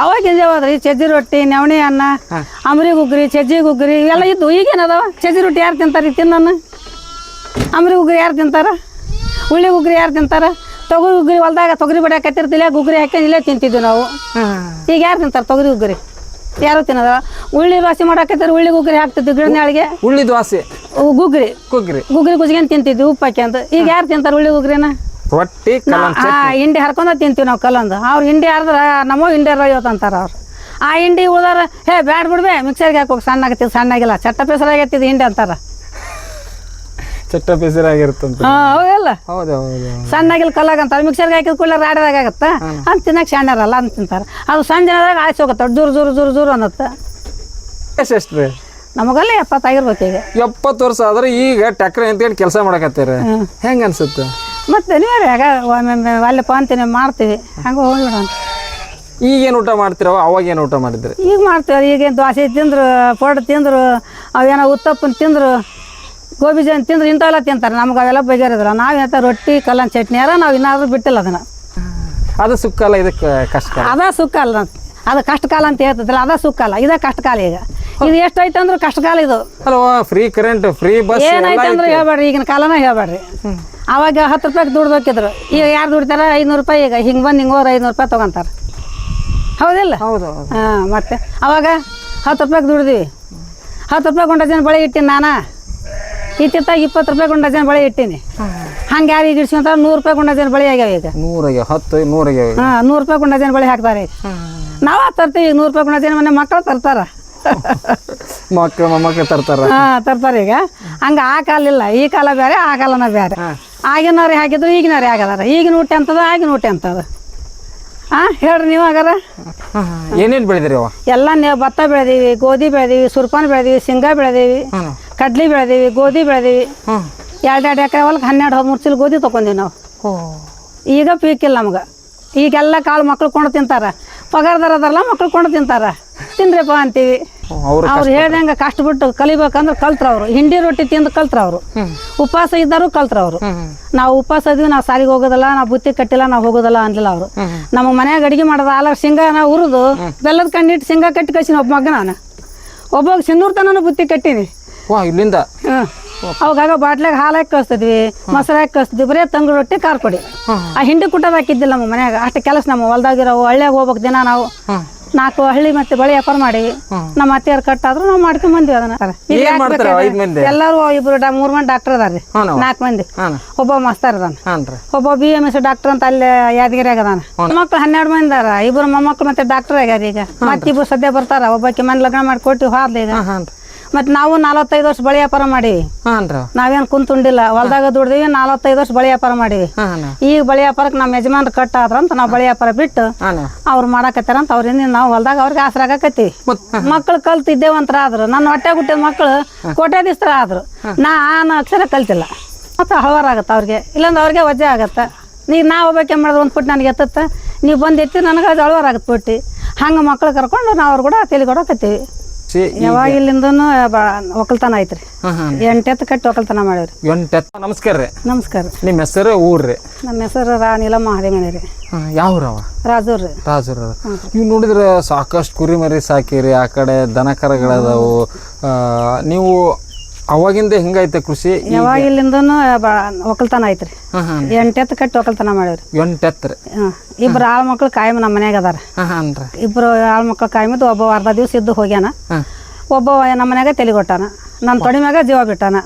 ಅವಾಗಿಂದ ಯಾವ್ದ್ರಿ ಚಜ್ಜಿ ರೊಟ್ಟಿ ನವಣಿ ಅನ್ನ ಅಂಬ್ರಿ ಗುಗ್ರಿ ಚಜ್ಜಿ ಗುಗ್ರಿ ಇವೆಲ್ಲ ಇದ್ದು ಈಗೇನದಾವ ಚಜ್ಜಿ ರೊಟ್ಟಿ ಯಾರು ತಿಂತಾರೆ ತಿನ್ನನ್ನು ಅಂಬ್ರಿ ಗುಗ್ರಿ ಯಾರು ತಿಂತಾರ ಉಳ್ಳಿ ಗುಗ್ರಿ ಯಾರು ತಿಂತಾರ ತೊಗರಿ ಗುಗ್ರಿ ಹೊಲ್ದಾಗ ತೊಗರಿ ಬಡಿ ಹಾಕತ್ತಿರ್ತಿಲ್ಲ ಗುಗ್ರಿ ಹಾಕಿ ಇಲ್ಲೇ ತಿಂತಿದ್ವಿ ನಾವು ಈಗ ಯಾರು ತಿಂತಾರೆ ತೊಗರಿ ಗುಗ್ರಿ ಯಾರು ತಿನ್ನೋದ ಉಳ್ಳಿ ದೋಸೆ ಮಾಡಾಕತ್ತಾರೆ ಉಳ್ಳಿ ಗುಗ್ರಿ ಹಾಕ್ತಿದ್ವಿ ಗಿಡನಾಳಿಗೆ ಉಳ್ಳಿ ದೋಸೆ ಗುಗ್ರಿ ಗುಗ್ರಿ ಗುಜ್ಗೆನ್ ತಿಂತಿದ್ವಿ ಉಪ್ಪು ಹಾಕಿ ಅಂತ ಈಗ ಯಾರು ತಿಂತಾರೆ ಉಳ್ಳಿ ಗುಗ್ರಿನ ರೊಟ್ಟಿ ಹಿಂಡಿ ಹರ್ಕೊಂಡ ತಿಂತೀವಿ ನಾವು ಕಲ್ಲಂದು ಅವ್ರು ಹಿಂಡಿ ಹರಿದ್ರ ನಮೋ ಹಿಂಡಿ ರೈವತ್ತು ಅಂತಾರ ಅವ್ರು ಆ ಹಿಂಡಿ ಉಳ್ದಾರ ಹೇ ಬ್ಯಾಡ್ ಬಿಡ್ಬೇ ಮಿಕ್ಸರ್ಗೆ ಹಾಕೋಗಿ ಸಣ್ಣ ಆಗತ್ತಿದ್ದು ಸಣ್ಣಾಗಿಲ್ಲ ಚಟ್ಟ ಪೆಸರಾಗತ್ತಿದ್ದು ಹಿಂಡಿ ಅಂತಾರ ಚಟ್ಟ ಪೆಸರಾಗಿರ್ತಂತ ಹೌದಲ್ಲ ಹೌದು ಸಣ್ಣಾಗಿಲ್ಲ ಕಲ್ಲಾಗ ಅಂತಾರೆ ಮಿಕ್ಸರ್ಗೆ ಹಾಕಿದ ಕೂಡಲೇ ರಾಡ್ಯಾಗ ಆಗತ್ತ ಅಂತ ತಿನ್ನಕ್ಕೆ ಸಣ್ಣರಲ್ಲ ಅಂತ ತಿಂತಾರೆ ಅದು ಸಣ್ಣ ಜನದಾಗ ಆಯ್ತು ಹೋಗತ್ತ ಜೂರು ಅನ್ನತ್ತ ಎಷ್ಟು ರೀ ನಮಗಲ್ಲ 70 ಆಗಿರ್ಬೇಕು ಈಗ 70 ವರ್ಷ ಆದ್ರೆ ಈಗ ಟ್ಯಾಕ್ಟರ್ ನಿಂತ್ಕೊಂಡು ಕೆಲಸ ಮಾಡಕತ್ತೀರ ಹೆಂಗ ಅನ್ಸುತ್ತೆ ಮತ್ತೆ ನೀವೇ ಆಗ ಒಮ್ಮೆ ಅಲ್ಲಪ್ಪ ಅಂತೀನಿ ಮಾಡ್ತೀವಿ ಹಂಗೆ ಹೋಗಿಬಿಡೋಣ ಈಗೇನು ಊಟ ಮಾಡ್ತಿರವ ಅವಾಗ ಏನು ಊಟ ಮಾಡಿದ್ರಿ ಈಗ ಮಾಡ್ತೇವೆ ಈಗೇನು ದೋಸೆ ತಿಂದ್ರು ಪೊಡ್ ತಿಂದ್ರು ಅವೇನೋ ಉತ್ತಪ್ಪನ ತಿಂದ್ರು ಗೋಬಿ ಜನ್ ತಿಂದ್ರು ಇಂಥವೆಲ್ಲ ತಿಂತಾರೆ ನಮ್ಗೆ ಅವೆಲ್ಲ ಬಗೆಹರಿದ್ರ ನಾವೇನಂತ ರೊಟ್ಟಿ ಕಲ್ಲನ್ ಚಟ್ನಿ ಅರ ನಾವು ಇನ್ನಾದ್ರೂ ಬಿಟ್ಟಿಲ್ಲ ಅದನ್ನ ಅದು ಸುಕ್ಕಲ್ಲ ಇದಕ್ಕೆ ಕಷ್ಟ ಅದ ಸುಕ್ಕ ಅಲ್ಲ ಅದು ಕಷ್ಟ ಕಾಲ ಅಂತ ಹೇಳ್ತದಲ್ಲ ಅದ ಸುಕ್ಕ ಅಲ್ಲ ಇದ ಕಷ್ಟ ಕಾಲ ಈಗ ಇದು ಎಷ್ಟೈತೆ ಅಂದ್ರೆ ಕಷ್ಟ ಕಾಲ ಇದು ಅಲ್ವಾ ಫ್ರೀ ಕರೆಂಟ್ ಫ್ರೀ ಬಸ್ ಏನೈತೆ ಅಂದ್ರೆ ಹೇಳ್ಬೇಡ್ರಿ ಈಗಿನ ಕಾಲನ ಹೇಳ್ಬೇಡ್ರಿ ಅವಾಗ 10 ರೂಪಾಯಿಗೆ ದುಡ್ದು ಹೋಗಿದ್ರು ಈಗ ಯಾರು ದುಡ್ತಾರ 500 ರೂಪಾಯಿ ಈಗ ಹಿಂಗೆ ಬಂದು ಹಿಂಗೆ ಹೋದ್ರೆ 500 ರೂಪಾಯಿ ತೊಗೊಂತಾರೆ ಹೌದಿಲ್ಲ ಹೌದು ಹಾಂ ಮತ್ತೆ ಅವಾಗ 10 ರೂಪಾಯಿಗೆ ದುಡ್ದಿವಿ 10 ರೂಪಾಯಿ ಗೊಂಡ ಜನ ಬಳೆ ಇಟ್ಟಿನಿ ನಾನು ಇತ್ತಿತ್ತಾಗ 20 ರೂಪಾಯಿ ಗೊಂಡ ಜನ ಬಳೆ ಇಟ್ಟೀನಿ ಹಂಗೆ ಯಾರು ಈಗ ಇಡ್ಸ್ಕೊಂತಾರೆ 100 ರೂಪಾಯಿ ಗೊಂಡ ಜನ ಬಳೆ ಆಗ್ಯಾವ ಈಗ 100 ಹಾಂ 100 ರೂಪಾಯಿ ಗೊಂಡ ಜನ ಬಳೆ ಹಾಕ್ತಾರೆ ಈಗ ನಾವು ತರ್ತೀವಿ ಈಗ 100 ರೂಪಾಯಿ ಗೊಂಡ ಜನ ಮನೆ ಮಕ್ಕಳು ತರ್ತಾರ ಮಕ್ಕಳು ತರ್ತಾರ ಹಾಂ ತರ್ತಾರೆ ಈಗ ಹಂಗೆ ಆ ಕಾಲ ಇಲ್ಲ ಈ ಕಾಲ ಬೇರೆ ಆ ಕಾಲನ ಬೇರೆ ಆಗಿನವ್ರಿಗೆ ಹಾಕಿದ್ರು ಈಗಿನವ್ರಿಗೆ ಆಗದಾರ ಈಗಿನ ಊಟ ಅಂತದ ಆಗಿನ ಊಟ ಅಂತದ ಹಾಂ ಹೇಳ್ರಿ ನೀವು ಆಗಾರ ಏನೇನು ಬೆಳೆದ್ರಿ ಅವ ಎಲ್ಲ ನೀವು ಭತ್ತ ಬೆಳೆದೀವಿ ಗೋಧಿ ಬೆಳೆದೀವಿ ಸುರ್ಪಾನ ಬೆಳೆದೀವಿ ಶೇಂಗಾ ಬೆಳೆದೀವಿ ಕಡ್ಲಿ ಬೆಳೆದೀವಿ ಗೋಧಿ ಬೆಳೆದೀವಿ 2 ಎಕರೆ ಹೊಲಕ್ಕೆ 12-13 ಚೀಲ ಗೋಧಿ ತೊಗೊಂಡಿವಿ ನಾವು ಈಗ ಪೀಕಿಲ್ಲ ನಮ್ಗೆ ಈಗೆಲ್ಲ ಕಾಳು ಮಕ್ಳು ಕೊಂಡು ತಿಂತಾರ ಪಗಾರದಾರ ಅದಾರಲ್ಲ ಮಕ್ಳು ಕೊಂಡು ತಿಂತಾರ ತಿನ್ರಿಪ್ಪ ಅಂತೀವಿ ಅವ್ರು ಹೇಳ್ದಂಗೆ ಕಷ್ಟ ಬಿಟ್ಟು ಕಲಿಬೇಕಂದ್ರೆ ಕಲ್ತ್ರ ಅವರು ಹಿಂಡಿ ರೊಟ್ಟಿ ತಿಂದು ಕಲ್ತ್ರ ಅವರು ಉಪವಾಸ ಇದ್ದಾರು ಕಲ್ತ್ರ ಅವರು ನಾವು ಉಪವಾಸ ಇದೀವಿ ನಾವು ಸಾಲಿಗೆ ಹೋಗೋದಲ್ಲ ನಾವು ಬುತ್ತಿ ಕಟ್ಟಿಲ್ಲ ನಾವು ಹೋಗೋದಲ್ಲ ಅನ್ಲಿಲ್ಲ ಅವರು ನಮಗೆ ಮನ್ಯಾಗ ಅಡಿಗೆ ಮಾಡೋದು ಆಲ ಶೇಂಗಾ ನಾವು ಹುರಿದು ಬೆಲ್ಲದ ಕಣ್ಣಿಟ್ಟು ಶೇಂಗಾ ಕಟ್ಟಿ ಕಳ್ಸಿನಿ ಒಬ್ಬ ಮಗ ನಾನು ಒಬ್ಬ ಸಿನ್ನೂರ್ ತನೂ ಬುತ್ತಿ ಕಟ್ಟೀನಿ ಇಲ್ಲಿಂದ ಅವಾಗ ಬಾಟ್ಲಾಗ ಹಾಲು ಹಾಕಿ ಕಳಿಸ್ತಿದ್ವಿ ಮೊಸರು ಹಾಕಿ ಕಳಿಸ್ತಿದ್ವಿ ಬರೀ ತಂಗ್ಳು ರೊಟ್ಟಿ ಖಾರ ಪುಡಿ ಆ ಹಿಂಡಿ ಕುಟ್ಟೋದು ಹಾಕಿದ್ದಿಲ್ಲ ನಮ್ಮ ಮನ್ಯಾಗ ಅಷ್ಟು ಕೆಲಸ ನಮ್ಮ ಹೊಲ್ದಾಗಿರೋ ಹಳ್ಳಿಯಾಗ ಹೋಗ್ಬೇಕು ದಿನ ನಾವು 4 ಹಳ್ಳಿ ಮತ್ತೆ ಬಳಿ ವ್ಯಾಪಾರ ಮಾಡೀವಿ ನಮ್ಮ ಅತ್ತೆಯವ್ರು ಕಟ್ಟಾದ್ರು ನಾವು ಮಾಡ್ಕೊಂಡ್ ಬಂದ್ವಿ ಅದನ್ನ ಎಲ್ಲರೂ 3 ಮಂದಿ ಡಾಕ್ಟರ್ ಅದಾರ್ರಿ 4 ಮಂದಿ ಒಬ್ಬ ಮಾಸ್ತರ್ ಅದಾನ ಒಬ್ಬ BMS ಡಾಕ್ಟರ್ ಅಂತ ಅಲ್ಲಿ ಯಾದಗಿರಿಯಾಗ ಅದಾನ ಮಕ್ಳು 12 ಮಂದಿ ಅದಾರ 2 ಮೊಮ್ಮಕ್ಳು ಮತ್ತೆ ಡಾಕ್ಟರ್ ಆಗ್ಯಾರ ಈಗ ಮತ್ತಿಬ್ರು ಸದ್ಯ ಬರ್ತಾರ ಒಬ್ಬಾಕಿ ಮನೆ ಲಗ್ನ ಮಾಡಿ ಕೊಟ್ಟು ಹೋದ್ಲ ಈಗ ಮತ್ತೆ ನಾವು 45 ವರ್ಷ ಬಳಿ ವ್ಯಾಪಾರ ಮಾಡೀವಿ ನಾವೇನು ಕುಂತುಂಡಿಲ್ಲ ಹೊಲ್ದಾಗ ದುಡ್ದೀವಿ 45 ವರ್ಷ ಬಳಿ ವ್ಯಾಪಾರ ಮಾಡೀವಿ ಈಗ ಬಳಿ ವ್ಯಾಪಾರಕ್ಕೆ ನಮ್ಮ ಯಜಮಾನ್ರು ಕಟ್ಟಾದ್ರ ಅಂತ ನಾವು ಬಳಿ ವ್ಯಾಪಾರ ಬಿಟ್ಟು ಅವ್ರು ಮಾಡಾಕತ್ತಾರ ಅಂತ ಅವ್ರಿಂದ ನಾವು ಹೊಲ್ದಾಗ ಅವ್ರಿಗೆ ಆಸರಾಗತ್ತೀವಿ ಮಕ್ಳು ಕಲ್ತಿದ್ದೇವಂತರ ಆದ್ರು ನನ್ನ ಹೊಟ್ಟೆ ಹುಟ್ಟಿದ ಮಕ್ಳು ಕೋಟ್ಯಾಧೀಶರ ಆದ್ರು ನಾನು ಅಕ್ಷರ ಕಲ್ತಿಲ್ಲ ಮತ್ತೆ ಹಳವಾರಾಗತ್ತ ಅವ್ರಿಗೆ ಇಲ್ಲಾಂದ್ರೆ ಅವ್ರಿಗೆ ವಜ್ಜೆ ಆಗತ್ತ ನೀವು ನಾವು ಒಬ್ಬಾಕೆ ಮಾಡಿದ್ರೆ 1 ಫುಟ್ ನನಗೆ ಎತ್ತತ್ತ ನೀವು ಬಂದು ಎತ್ತಿ ನನಗೆ ಅದು ಹಳವಾರಾಗತ್ತೆ ಬಿಟ್ಟು ಹಂಗೆ ಮಕ್ಳು ಕರ್ಕೊಂಡು ನಾವು ಅವ್ರು ಕೂಡ ತಲೆ ಕೊಡಕತ್ತೀವಿ ಯಾವಾಗಿಲ್ಲಿಂದನು ಒಕ್ಕಲ್ತನ ಐತ್ರಿ 8 ಎತ್ತು ಕಟ್ಟಿ ಒಕ್ಕಲ್ತನ ಮಾಡಿವ್ರಿ 8 ಎತ್ತು ನಮಸ್ಕಾರ ರೀ ನಮಸ್ಕಾರ ನಿಮ್ಮ ಹೆಸರು ಊರ್ರಿ ನಮ್ಮ ಹೆಸರು ನೀಲಮ್ಮ ಹದಿಮಣಿ ರೀ ಯಾವ್ರವ ರಾಜೂರ್ ರೀ ನೀವು ನೋಡಿದ್ರೆ ಸಾಕಷ್ಟು ಕುರಿ ಮರಿ ಸಾಕಿರಿ ಆ ಕಡೆ ದನ ಕರಗಳದಾವು ನೀವು ಅವಾಗಿಂದ ಹೆಂಗೈತೆ ಕೃಷಿ ಯಾವಾಗಿಲ್ಲಿಂದನು ಒಕ್ಕಲ್ತನ ಐತ್ರಿ 8 ಎತ್ತು ಕಟ್ಟಿ ಒಕ್ಕಲ್ತನ ಮಾಡಿವ್ರಿ 8 ಎತ್ತು ರೀ 2 ಆಳ್ ಮಕ್ಳು ಕಾಯಂ ನಮ್ಮ ಮನ್ಯಾಗ ಅದಾರ 2 ಆಳ್ ಮಕ್ಳು ಕಾಯಮಿದ್ದು ಒಬ್ಬ ಅರ್ಧ ದಿವ್ಸ ಇದ್ದು ಹೋಗ್ಯಾನ ಒಬ್ಬ ನಮ್ಮ ಮನ್ಯಾಗ ತೆಲಿಗೊಟ್ಟಾನ ನನ್ನ ತೊಡಿ ಮ್ಯಾಗ ಜೀವ ಬಿಟ್ಟಾನ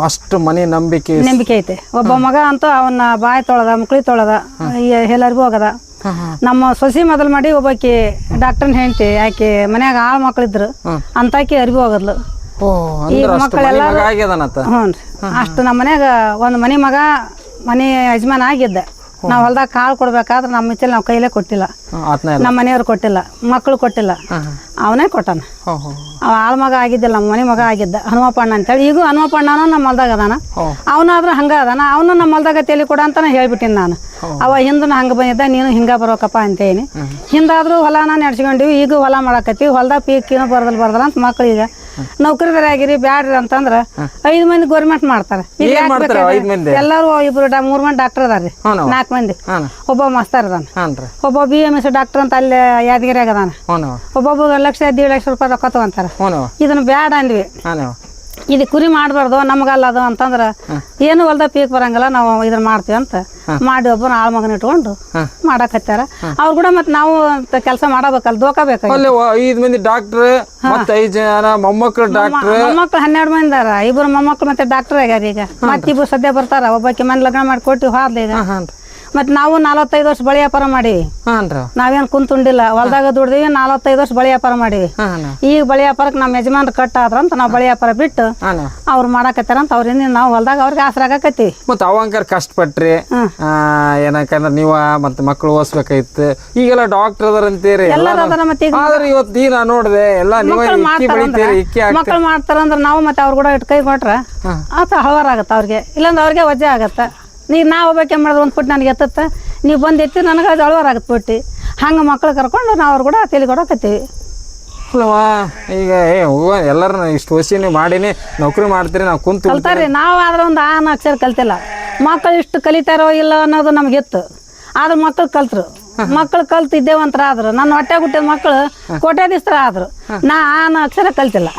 ಅಷ್ಟು ಮನೆ ನಂಬಿಕೆ ಐತೆ ಒಬ್ಬ ಮಗ ಅಂತೂ ಅವನ್ನ ಬಾಯಿ ತೊಳೆದ ಮುಕ್ಳಿ ತೊಳೆದ ಎಲ್ಲರಿಗೂ ಹೋಗದ ನಮ್ಮ ಸೊಸಿ ಮೊದಲು ಮಾಡಿ ಒಬ್ಬಾಕಿ ಡಾಕ್ಟರ್ನ ಹೆಂಡತಿ ಆಕಿ ಮನ್ಯಾಗ ಆಳ್ ಮಕ್ಳಿದ್ರು ಅಂತಾಕಿ ಅರಿವಿ ಹೋಗದ್ಲು ಈಗ ಮಕ್ಕಳೆಲ್ಲ ಹ್ಞೂ ರೀ ಅಷ್ಟು ನಮ್ಮ ಮನ್ಯಾಗ ಒಂದು ಮನೆ ಯಜಮಾನ ಆಗಿದ್ದ ನಾವು ಹೊಲ್ದಾಗ ಕಾಳು ಕೊಡ್ಬೇಕಾದ್ರೆ ನಮ್ಮ ಮಿಚ್ಚಲ್ಲಿ ನಾವು ಕೈಲೇ ಕೊಟ್ಟಿಲ್ಲ ನಮ್ಮ ಮನೆಯವ್ರು ಕೊಟ್ಟಿಲ್ಲ ಮಕ್ಕಳು ಕೊಟ್ಟಿಲ್ಲ ಅವನೇ ಕೊಟ್ಟಾನ ಅವ ಆಳ್ ಮಗ ಆಗಿದ್ದಿಲ್ಲ ನಮ್ಮ ಮನೆ ಮಗ ಆಗಿದ್ದ ಹನುಮಪ್ಪಣ್ಣ ಅಂತೇಳಿ ಈಗ ಹನುಮಪ್ಪಣ್ಣನೂ ನಮ್ಮ ಹೊಲ್ದಾಗ ಅದಾನ ಅವನಾದ್ರೂ ಹಂಗ ಅದಾನ ಅವನು ನಮ್ಮ ಹೊಲ್ದಾಗ ತಲೆ ಕೊಡ ಅಂತಾನೆ ಹೇಳ್ಬಿಟ್ಟಿನಿ ನಾನು ಅವ ಹಿಂದೂ ಹಂಗೆ ಬಂದಿದ್ದ ನೀನು ಹಿಂಗ ಬರೋಕಪ್ಪ ಅಂತೇನಿ ಹಿಂದಾದ್ರೂ ಹೊಲನ ನಡ್ಸ್ಕೊಂಡಿವಿ ಈಗ ಹೊಲ ಮಾಡಾಕತ್ತೀವಿ ಹೊಲ್ದಾಗ ಪೀಕ್ ಏನೋ ಬರ್ದಲ್ಲ ಅಂತ ಮಕ್ಳು ಈಗ ನೌಕರಿದಾರ ಆಗಿರಿ ಬ್ಯಾಡ್ರಿ ಅಂತಂದ್ರ 5 ಮಂದಿ ಗೌರ್ಮೆಂಟ್ ಮಾಡ್ತಾರ. ಈಗ ಏನ್ ಮಾಡ್ತಾರ 5 ಮಂದಿ? ಎಲ್ಲಾರು 3 ಮಂದಿ ಡಾಕ್ಟರ್ ಅದಾರ್ರಿ, 4 ಮಂದಿ. ಒಬ್ಬ ಮಾಸ್ತರ್ ಅದಾನ, ಒಬ್ಬ BMS ಡಾಕ್ಟರ್ ಅಂತ ಅಲ್ಲಿ ಯಾದಗಿರಿಯಾಗ ಅದಾನ, ಒಬ್ಬೊಬ್ಬ 1 ಲಕ್ಷ 1.5 ಲಕ್ಷ ರೂಪಾಯಿ ರೊಕ್ಕ ತಗೊಂತಾರ. ಇದನ್ನ ಬ್ಯಾಡ ಅಂದ್ವಿ, ಇದು ಕುರಿ ಮಾಡಬಾರ್ದು ನಮ್ಗಲ್ಲ ಅದು ಅಂತಂದ್ರ ಏನು ಹೊಲ್ದ ಪೀಕ್ ಬರಂಗಿಲ್ಲ, ನಾವು ಇದನ್ನ ಮಾಡ್ತೀವಿ ಅಂತ ಮಾಡಿ ಒಬ್ಬನ ಆಳ್ ಮಗನ ಇಟ್ಕೊಂಡು ಮಾಡಕತ್ತಾರ. ಅವ್ರು ಕೂಡ ಮತ್ತೆ ನಾವು ಕೆಲಸ ಮಾಡಬೇಕಲ್ಲ, ದೋಖ ಬೇಕಾಗಿ 5 ಮಂದಿ ಡಾಕ್ಟರ್ ಮತ್ತೆ 5 ಜನ ಮೊಮ್ಮಕ್ಕಳು ಡಾಕ್ಟರ್. ಮೊಮ್ಮಕ್ಳು 12 ಮಂದಿ ಅದಾರ, 2 ಮೊಮ್ಮಕ್ಳು ಮತ್ತೆ ಡಾಕ್ಟರ್ ಆಗ್ಯಾರ. ಈಗ ಮತ್ತೆ 2 ಸದ್ಯ ಬರ್ತಾರ, ಒಬ್ಬಾಕಿ ಮನೆ ಲಗ್ನ ಮಾಡಿ ಕೊಟ್ಟಿವಿ ಹಾದ್ಲಿ. ಈಗ ಮತ್ತೆ ನಾವು 45 ವರ್ಷ ಬಳಿ ವ್ಯಾಪಾರ ಮಾಡೀವಿ, ನಾವೇನ್ ಕುಂತುಂಡಿಲ್ಲ, ಹೊಲ್ದಾಗ ದುಡ್ದಿವಿ. 45 ವರ್ಷ ಬಳಿ ವ್ಯಾಪಾರ ಮಾಡೀವಿ. ಈಗ ಬಳಿ ವ್ಯಾಪಾರಕ್ಕೆ ನಮ್ಮ ಯಜಮಾನ್ರ ಕಟ್ಟ ಆದ್ರಂತ ನಾವು ಬಳಿ ವ್ಯಾಪಾರ ಬಿಟ್ಟು ಅವ್ರು ಮಾಡಾಕತ್ತಾರಂತ ಅವ್ರಿಂದ ನಾವು ಹೊಲ್ದಾಗ ಅವ್ರಿಗೆ ಆಸರಾಗಕತ್ತೀವಿ. ಮತ್ತೆ ಅವಂಕಾರ ಕಷ್ಟಪಟ್ರಿ ಏನಕಂದ್ರೆ ನೀವು ಮತ್ತೆ ಮಕ್ಕಳು ಓದಿಸ್ಬೇಕಾಯ್ತು. ಈಗೆಲ್ಲ ಡಾಕ್ಟರ್ ಅದಾರ ಅಂತೀರಿ, ಆದ್ರೆ ಇವತ್ತು ನಾ ನೋಡಿದೆ ಎಲ್ಲ ಮಕ್ಕಳು ಮಾಡ್ತಾರಂದ್ರ ನಾವು ಮತ್ತೆ ಅವ್ರು ಕೂಡ ಇಟ್ಟು ಕೈ ಕೊಟ್ರ ಆತ ಹಳವಾರಾಗತ್ತ ಅವ್ರಿಗೆ, ಇಲ್ಲಾಂದ್ರೆ ಅವ್ರಿಗೆ ವಜೆ ಆಗತ್ತ. ಈಗ ನಾವು ಹೋಗ್ಬೇಕೆ ಮಾಡಿದ್ರೆ 1 ಫುಟ್ ನನಗೆ ಎತ್ತತ್ತ, ನೀವು ಬಂದು ಎತ್ತಿ ನನಗೆ ಅದು ಅಳವಾರಾಗತ್ತೆ ಬಿಟ್ಟು. ಹಂಗೆ ಮಕ್ಳು ಕರ್ಕೊಂಡು ನಾವು ಅವ್ರು ಕೂಡ ತಲೆ ಕೊಡಕತ್ತೀವಿ. ಅಲ್ವಾ ಈಗ ಎಲ್ಲರೂ ಇಷ್ಟು ವರ್ಷ ಮಾಡಿನಿ ನೌಕರಿ ಮಾಡ್ತೀರಿ, ನಾವು ಕುಂತು ಕಲ್ತಾರ್ರಿ. ನಾವು ಆದ್ರೆ ಒಂದು ಅಕ್ಷರ ಕಲ್ತಿಲ್ಲ, ಮಕ್ಕಳು ಇಷ್ಟು ಕಲಿತಾರೋ ಇಲ್ಲ ಅನ್ನೋದು ನಮ್ಗೆ ಇತ್ತು. ಆದ್ರೆ ಮಕ್ಕಳು ಕಲ್ತರು, ಮಕ್ಕಳು ಕಲ್ತಿದ್ದೇವಂತರ ಆದ್ರು. ನನ್ನ ಹೊಟ್ಟೆ ಹುಟ್ಟಿದ ಮಕ್ಕಳು ಕೋಟ್ಯಾಧೀಶರ ಆದ್ರು, ನಾ ಅಕ್ಷರ ಕಲ್ತಿಲ್ಲ.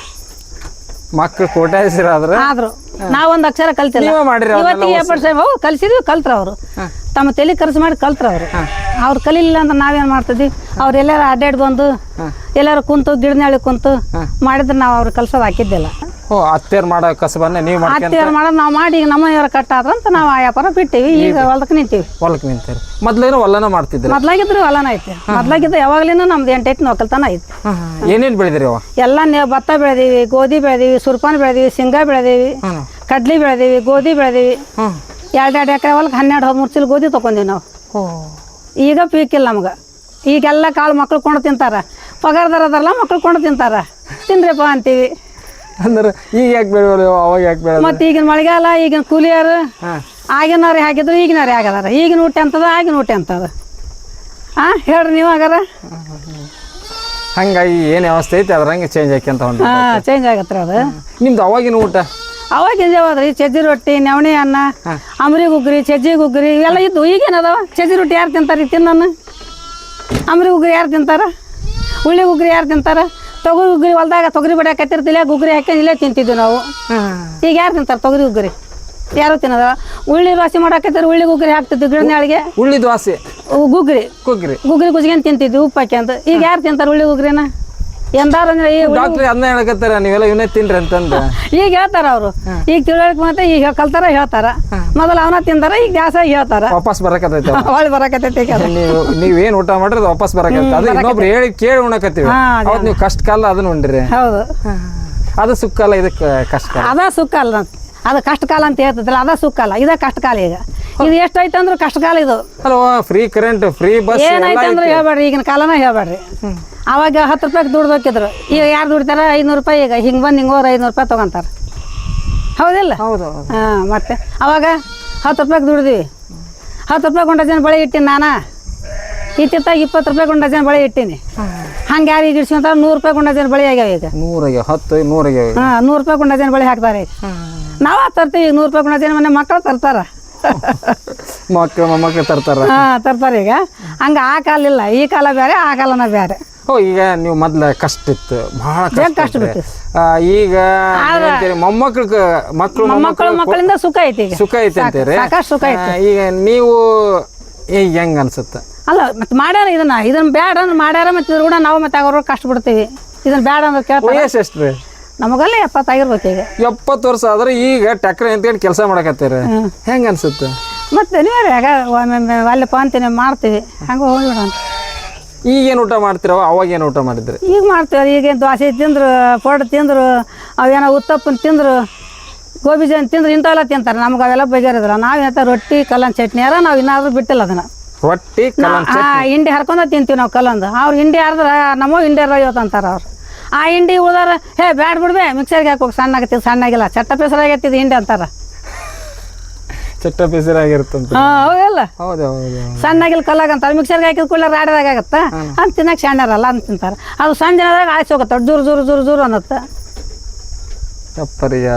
ಮಕ್ಕಳು ಕೋಟ್ಯಾಧೀಶರ ಆದ್ರು ನಾವೊಂದು ಅಕ್ಷರ ಕಲ್ತಿಲ್ಲ. ಕಲ್ಸಿದ್ವಿ, ಕಲ್ತ್ರ ಅವರು ತಮ್ಮ ತಲೆ ಖರ್ಚು ಮಾಡಿ ಕಲ್ತ್ರ ಅವ್ರು ಕಲೀಲಿಲ್ಲ ಅಂದ್ರೆ ನಾವೇನ್ ಮಾಡ್ತಿದ್ವಿ, ಅವ್ರು ಎಲ್ಲಾರು ಅಡ್ಡಾಡ್ ಬಂದು ಎಲ್ಲಾರು ಕುಂತು ಗಿಡನಾಳಿ ಕುಂತು ಮಾಡಿದ್ರೆ ನಾವು ಅವ್ರು ಕಲ್ಸೋದು ಹಾಕಿದ್ದಿಲ್ಲ. ಅತ್ತೆಯರ್ ಮಾಡೋ ಕಸಬನ್ನ ನೀವು ಅತ್ತೆಯರ್ ಮಾಡೋದು ನಾವು ಮಾಡಿ ಈಗ ನಮ್ಮನೆಯವ್ರ ಕಟ್ಟಾದ್ರಂತ ನಾವು ಆ ವ್ಯಾಪಾರ ಬಿಟ್ಟಿವಿ. ಈಗ ಹೊಲಕ್ಕೆ ನಿಂತೀವಿ. ಹೊಲಕ್ಕೆ ನಿಂತೀರಿ. ಮೊದ್ಲೇನೋ ಹೊಲನ ಮಾಡ್ತಿದ್ರಿ? ಮೊದ್ಲಾಗಿದ್ರು ಹೊಲನ ಐತಿ, ಮೊದ್ಲಾಗಿದ್ದು ಯಾವಾಗ್ಲೇನೂ ನಮ್ದು 8 ಒಕ್ಕಲ್ತನ ಐತಿ. ಏನೇನ್ ಬೆಳೆದಿರಿ? ಎಲ್ಲ ಭತ್ತ ಬೆಳೆದೀವಿ, ಗೋಧಿ ಬೆಳೆದೀವಿ, ಸುರ್ಪಾನ್ ಬೆಳೆದೀವಿ, ಶೇಂಗಾ ಬೆಳೆದೀವಿ, ಕಡ್ಲಿ ಬೆಳೆದೀವಿ, ಗೋಧಿ ಬೆಳೆದೀವಿ. 2 ಎಕರೆ ಹೊಲಕ್ಕೆ 12-13 ಚೀಲ ಗೋಧಿ ತಗೊಂಡಿವಿ ನಾವು. ಈಗ ಪೀಕಿಲ್ಲ ನಮ್ಗೆ. ಈಗೆಲ್ಲ ಕಾಳು ಮಕ್ಳು ಕೊಂಡು ತಿಂತಾರ, ಪಗಾರದಾರ ಅದಾರಲ್ಲ ಮಕ್ಳು ಕೊಂಡು ತಿಂತಾರ, ತಿನ್ರಿಪ್ಪ ಅಂತೀವಿ. ಅಂದ್ರೆ ಈಗ ಯಾಕೆ ಬೆಳೆಯೋದು, ಅವಾಗ ಯಾಕೆ ಬೆಳೆ? ಮತ್ತೆ ಈಗಿನ ಮಳೆಗಾಲ, ಈಗಿನ ಕೂಲಿಯರು ಆಗಿನವ್ರೆ ಹಾಕಿದ್ರು ಈಗಿನವ್ರೆ ಆಗದಾರ. ಈಗಿನ ಊಟ ಅಂತದ, ಆಗಿನ ಊಟ ಅಂತದ. ಹೇಳ್ರಿ ನೀವು ಆಗಾರ. ಹಂಗಾಗಿ ಏನು ವ್ಯವಸ್ಥೆ ಐತಿ ಅದ್ರಂಗೆ ಚೇಂಜ್ ಆಕ್ಯಂತ ಹೊಂಟ. ಚೇಂಜ್ ಆಗತ್ರಿ ಅದು. ನಿಮ್ದು ಅವಾಗಿನ ಊಟ? ಅವಾಗಿನ ಯಾವ್ದ್ರಿ ಚಜ್ಜಿ ರೊಟ್ಟಿ, ನವಣೆ ಅನ್ನ, ಅಂಬ್ರಿ ಗುಗ್ರಿ, ಚಜ್ಜಿ ಗುಗ್ರಿ ಇವೆಲ್ಲ ಇದ್ದು. ಈಗೇನದಾವ? ಚಜ್ಜಿ ರೊಟ್ಟಿ ಯಾರು ತಿಂತಾರೆ ತಿನ್ನೋನು? ಅಂಬ್ರಿ ಗುಗ್ರಿ ಯಾರು ತಿಂತಾರ? ಉಳ್ಳಿ ಗುಗ್ರಿ ಯಾರು ತಿಂತಾರ? ತೊಗರಿ ಗುಗ್ರಿ ಹೊಲ್ದಾಗ ತೊಗರಿ ಬಡಿ ಹಾಕತ್ತಿರ್ತಿಲ್ಲ, ಗುಗ್ರಿ ಹಾಕಿ ಇಲ್ಲೇ ತಿಂತಿದ್ವಿ ನಾವು. ಈಗ ಯಾರು ತಿಂತಾರೆ ತೊಗರಿ ಗುಗ್ರಿ? ಯಾರು ತಿನ್ನೋದ? ಉಳ್ಳಿ ದೋಸೆ ಮಾಡಾಕತ್ತಿದ್ರೆ ಉಳ್ಳಿ ಗುಗ್ರಿ ಹಾಕ್ತಿದ್ವಿ ಗಿಡನಾಳಿಗೆ. ಉಳ್ಳಿ ದೋಸೆ ಗುಗ್ರಿ ಗುಜ್ಗೆನ್ ತಿಂತಿದ್ವಿ ಉಪ್ಪು ಹಾಕಿ ಅಂತ. ಈಗ ಯಾರು ತಿಂತಾರೆ ಉಳ್ಳಿ ಗುಗ್ರಿನ? ಎಂದಾರಂದ್ರೆ ಡಾಕ್ಟ್ರಿ ಅದನ್ನ ಹೇಳಕತ್ತಾರ, ನೀವೆಲ್ಲ ಇವನ್ನೇ ತಿನ್ರಿ ಅಂತಂದ. ಈಗ ಹೇಳ್ತಾರ ಅವರು, ಈಗ ತಿಳುವಳಿಕೆ ಮತ್ತೆ ಈಗ ಕಲ್ತಾರ ಹೇಳ್ತಾರ. ಮೊದಲು ಅವನ ತಿಂತಾರ, ಈಗ ಜಾಸ್ತಿ ಹೇಳ್ತಾರ. ವಾಪಸ್ ಬರಕತ್ತೈತೆ, ಹೊಳ್ಳಿ ಬರಕತ್ತೈತಿ. ನೀವೇನ್ ಊಟ ಮಾಡ್ರಿ ವಾಪಸ್ ಬರಕತ್ತ. ಅದು ಇನ್ನೊಬ್ರು ಹೇಳಿ ಕೇಳಿ ಉಣ್ಣಕತ್ತೀವಿ. ಅವತ್ತು ನೀವು ಕಷ್ಟ ಕಾಲ ಅದನ್ನ ಉಂಡ್ರಿ. ಹೌದು, ಅದು ಸುಖ ಅಲ್ಲ, ಇದಕ್ಕೆ ಕಷ್ಟ ಕಾಲ. ಅದ ಸುಖ ಅಲ್ಲ, ಅದು ಕಷ್ಟ ಕಾಲ ಅಂತ ಹೇಳ್ತಿದ್ರಲ್ಲ, ಅದ ಸುಖ ಅಲ್ಲ, ಇದ ಕಷ್ಟ ಕಾಲ. ಈಗ ಇದು ಎಷ್ಟೈತೆ ಅಂದ್ರೆ ಕಷ್ಟ ಕಾಲ ಇದು. ಅಲ್ವಾ? ಫ್ರೀ ಕರೆಂಟ್, ಫ್ರೀ ಬಸ್ ಏನೈತೆ ಅಂದ್ರೆ ಹೇಳ್ಬೇಡ್ರಿ, ಈಗಿನ ಕಾಲನ ಹೇಳ್ಬೇಡ್ರಿ. ಅವಾಗ 10 ರೂಪಾಯಿಗೆ ದುಡ್ದು ಹೋಗಿದ್ರು, ಈಗ ಯಾರು ದುಡಿತಾರ 500 ರೂಪಾಯಿ. ಈಗ ಹಿಂಗೆ ಬಂದು ಹಿಂಗೆ 500 ರೂಪಾಯಿ ತೊಗೊಂತಾರ. ಹೌದಿಲ್ಲ? ಹೌದು. ಮತ್ತೆ ಅವಾಗ 10 ರೂಪಾಯಿಗೆ ದುಡ್ದಿವಿ. 10 ರೂಪಾಯಿ ಗೊಂಡ ಜನ ಬಳೆ ಇಟ್ಟಿನಿ ನಾನು. ಇತ್ತಿತ್ತಾಗ 20 ರೂಪಾಯಿ ಗೊಂಡ ಜನ ಬಳೆ ಇಟ್ಟೀನಿ. ಹಂಗೆ ಯಾರು ಈಗ ಇಡ್ಸ್ಕೊಂತಾರ 100 ರೂಪಾಯಿ ಗೊಂಡ ಜನ ಬಳೆ ಆಗ್ಯಾವ. ಈಗ 100 ರೂಪಾಯಿ ಗೊಂಡ ಜನ ಬಳೆ ಹಾಕ್ತಾರೆ. ಈಗ ನಾವ ತರ್ತೀವಿ. ಈಗ 100 ರೂಪಾಯಿ ಗೊಂಡ ಜನ ಮನೆ ಮಕ್ಕಳು ತರ್ತಾರ, ಮೊಮ್ಮಕ್ಕಳು ತರ್ತಾರ. ತರ್ತಾರೆ. ಈಗ ಹಂಗ ಆ ಕಾಲ ಇಲ್ಲ, ಈ ಕಾಲ ಬೇರೆ, ಆ ಕಾಲನ ಬೇರೆ. ಈಗ ನೀವು ಮೊದ್ಲ ಕಷ್ಟ ಇತ್ತು, ಬಹಳ ಕಷ್ಟ ಬಿಟ್ಟು. ಈಗ ಮಕ್ಕಳಿಂದ ಸುಖ ಐತಿ, ಈಗ ಸುಖ ಐತಿ ಅಂತೀರಿ. ಸಾಕಷ್ಟು ಸುಖ ಐತಿ. ಈಗ ನೀವು ಹೆಂಗ ಅನ್ಸುತ್ತ? ಅಲ್ಲ ಮತ್ತೆ ಮಾಡ್ಯಾರ, ಇದನ್ನ ಬ್ಯಾಡ ಅಂದ್ರೆ ಮಾಡ್ಯಾರ. ಮತ್ತೆ ಇದ್ರ ಕೂಡ ನಾವು ಮತ್ತೆ ಅವ್ರ ಕಷ್ಟ ಬಿಡ್ತೀವಿ. ಇದನ್ನ ಬ್ಯಾಡ ಅಂದ್ರೆ ಕೇಳ್ತಾರೆ. ವಯಸ್ಸು ಎಷ್ಟು ರೀ? ನಮಗಲ್ಲ 70 ಆಗಿರ್ಬೇಕು. ಈಗ 70 ವರ್ಷ ಆದ್ರೆ ಈಗ ಟ್ಯಾಕ್ಟರ್ ನಿಂತ್ಕೊಂಡು ಕೆಲಸ ಮಾಡಕತ್ತೀರ, ಹೆಂಗ ಅನ್ಸುತ್ತೆ? ಮತ್ತೆ ನೀವೇ ಅಲ್ಲಪ್ಪ ಅಂತೀನಿ, ಮಾಡ್ತೀವಿ. ಹಂಗೆ ಹೋಗ್ಬಿಡೋಣ. ಈಗೇನು ಊಟ ಮಾಡ್ತಿರವ, ಅವಾಗ ಏನು ಊಟ ಮಾಡಿದ್ರಿ? ಈಗ ಮಾಡ್ತೀವಿ. ಈಗೇನು ದೋಸೆ ತಿಂದ್ರು, ಪೊಡ್ ತಿಂದ್ರು, ಅವೇನೋ ಉತ್ತಪ್ಪನ ತಿಂದ್ರು, ಗೋಬಿ ಜನ ತಿಂದ್ರು, ಇಂಥವೆಲ್ಲ ತಿಂತಾರೆ. ನಮ್ಗೆ ಅವೆಲ್ಲ ಬಗೆಹರಿದ್ರ. ನಾವೇನ ರೊಟ್ಟಿ ಕಲ್ಲನ್ ಚಟ್ನಿ ಯಾರ ನಾವು ಇನ್ನಾದ್ರೂ ಬಿಟ್ಟಿಲ್ಲ ಅದನ್ನ. ರೊಟ್ಟಿ ಹಿಂಡಿ ಹರ್ಕೊಂಡ ತಿಂತೀವಿ ನಾವು ಕಲ್ಲಂದು. ಅವ್ರು ಹಿಂಡಿ ಹರಿದ್ರ ನಮ್ಮ ಹಿಂಡಿ ಇವತ್ತು ಅಂತಾರ ಅವ್ರು. ಆ ಹಿಂಡಿ ಉಳ್ದಾರ ಬ್ಯಾಡ್ ಬಿಡ್ಬೇ ಮಿಕ್ಸರ್ಗೆ ಹಾಕೋಗಿ ಸಣ್ಣಾಗತ್ತಿದ್ದು, ಸಣ್ಣಾಗಿಲ್ಲ ಚಟ್ಟ ಪೆಸರಾಗತ್ತಿದ್ದು ಹಿಂಡಿ ಅಂತಾರ. ಚಟ್ಟ ಪೆಸರಾಗಿರ್ತಂತ. ಹೌದಲ್ಲ? ಹೌದು ಹೌದು. ಸಣ್ಣಾಗಿಲ್ಲ ಕಲ್ಲಾಗ ಅಂತಾರೆ. ಮಿಕ್ಸರ್ಗೆ ಹಾಕಿದ ಕೂಡಲೇ ರಾಡ್ಯದಾಗ ಆಗತ್ತ ಅಂತ ತಿನ್ನಕ್ಕೆ ಸಣ್ಣರಲ್ಲ ಅಂತ ತಿಂತಾರೆ. ಅದು ಸಣ್ಣ ಜನದಾಗ ಆಯ್ತು ಹೋಗತ್ತ, ಜೂರು ಜೂರು ಜೂರು ಜೂರು ಅನ್ನತ್ತ. ಯಪ್ಪರಿಯ